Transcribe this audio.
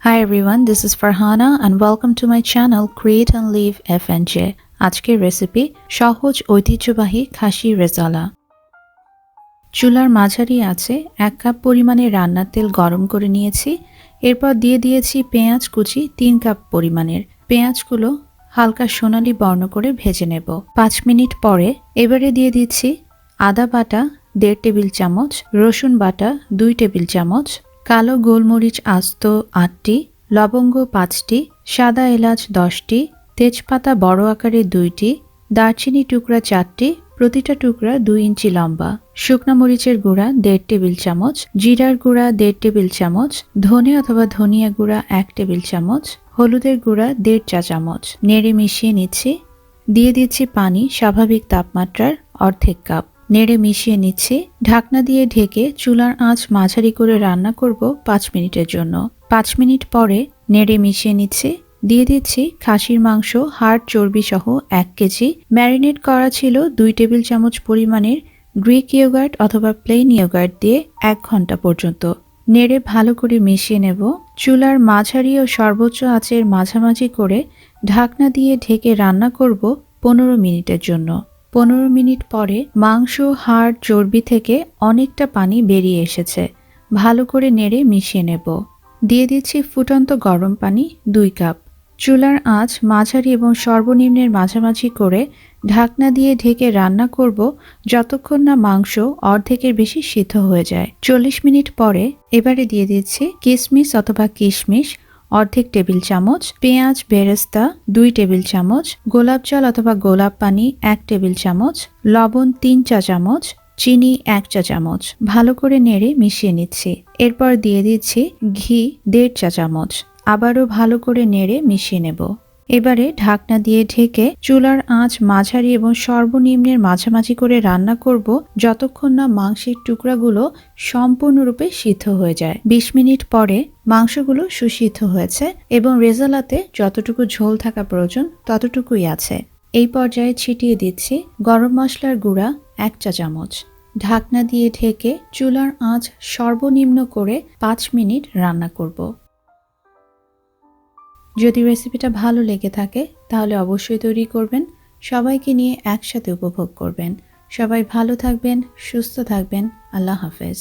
Hi everyone, this is Farhana and welcome to my channel Create and Live FNJ. আজকের recipe সহজ ঐতিহ্যবাহী খাসি রেজালা। চুলার মাঝারি আছে 1 কাপ পরিমাণে রান্নার তেল গরম করে নিয়েছি। এরপর দিয়ে দিয়েছি পেঁয়াজ কুচি 3 কাপ পরিমাণের। পেঁয়াজগুলো হালকা সোনালী বর্ণ করে ভেজে নেব। 5 মিনিট পরে এবারে দিয়ে দিচ্ছি আদা বাটা 1.5 টেবিল চামচ, রসুন বাটা 2 টেবিল চামচ, কালো গোলমরিচ আস্ত 8টি, লবঙ্গ 5টি, সাদা এলাচ 10টি, তেজপাতা বড় আকারে 2টি, দারচিনি টুকরা 4টি, প্রতিটা টুকরা 2 ইঞ্চি লম্বা, শুকনা মরিচের গুঁড়া 1.5 টেবিল চামচ, জিরার গুঁড়া 1.5 টেবিল চামচ, ধনে অথবা ধনিয়া গুঁড়া 1 টেবিল চামচ, হলুদের গুঁড়া 1.5 চা চামচ। নেড়ে মিশিয়ে নিচ্ছি। দিয়ে দিচ্ছি পানি স্বাভাবিক তাপমাত্রার অর্ধেক কাপ। নেড়ে মিশিয়ে নিচ্ছি। ঢাকনা দিয়ে ঢেকে চুলার আঁচ মাঝারি করে রান্না করব 5 মিনিটের জন্য। 5 মিনিট পরে নেড়ে মিশিয়ে নিচ্ছি। দিয়ে দিচ্ছি খাসির মাংস হাড় চর্বি সহ 1 কেজি। ম্যারিনেট করা ছিল 2 টেবিল চামচ পরিমাণের গ্রিক ইয়োগার্ট অথবা প্লেন ইয়োগার্ট দিয়ে 1 ঘন্টা পর্যন্ত। নেড়ে ভালো করে মিশিয়ে নেব। চুলার মাঝারি ও সর্বোচ্চ আঁচের মাঝামাঝি করে ঢাকনা দিয়ে ঢেকে রান্না করব 15 মিনিটের জন্য। 15 মিনিট পরে মাংস হাড় চর্বি থেকে অনেকটা পানি বেরিয়ে এসেছে। ভালো করে নেড়ে মিশিয়ে নেব। দিয়ে দিচ্ছি ফুটন্ত গরম পানি 2 কাপ। চুলার আঁচ মাঝারি এবং সর্বনিম্নের মাঝামাঝি করে ঢাকনা দিয়ে ঢেকে রান্না করব যতক্ষণ না মাংস অর্ধেকের বেশি সিদ্ধ হয়ে যায়। 40 মিনিট পরে এবারে দিয়ে দিচ্ছি কিশমিশ অথবা কিশমিশ 1/2 টেবিল চামচ, পেঁয়াজ বেরেস্তা 2 টেবিল চামচ, গোলাপ জল অথবা গোলাপ পানি 1 টেবিল চামচ, লবণ 3 চা চামচ, চিনি 1 চা চামচ। ভালো করে নেড়ে মিশিয়ে নিচ্ছি। এরপর দিয়ে দিচ্ছি ঘি 1.5 চা চামচ। আবারও ভালো করে নেড়ে মিশিয়ে নেব। এবারে ঢাকনা দিয়ে ঢেকে চুলার আঁচ মাঝারি এবং সর্বনিম্নের মাঝামাঝি করে রান্না করব যতক্ষণ না মাংসের টুকরাগুলো সম্পূর্ণরূপে সিদ্ধ হয়ে যায়। 20 মিনিট পরে মাংসগুলো সুসিদ্ধ হয়েছে এবং রেজালাতে যতটুকু ঝোল থাকা প্রয়োজন ততটুকুই আছে। এই পর্যায়ে ছিটিয়ে দিচ্ছি গরম মশলার গুঁড়া 1 চা চামচ। ঢাকনা দিয়ে ঢেকে চুলার আঁচ সর্বনিম্ন করে 5 মিনিট রান্না করব। যদি রেসিপিটা ভালো লেগে থাকে তাহলে অবশ্যই তৈরি করবেন। সবাইকে নিয়ে একসাথে উপভোগ করবেন। সবাই ভালো থাকবেন, সুস্থ থাকবেন। আল্লাহ হাফেজ।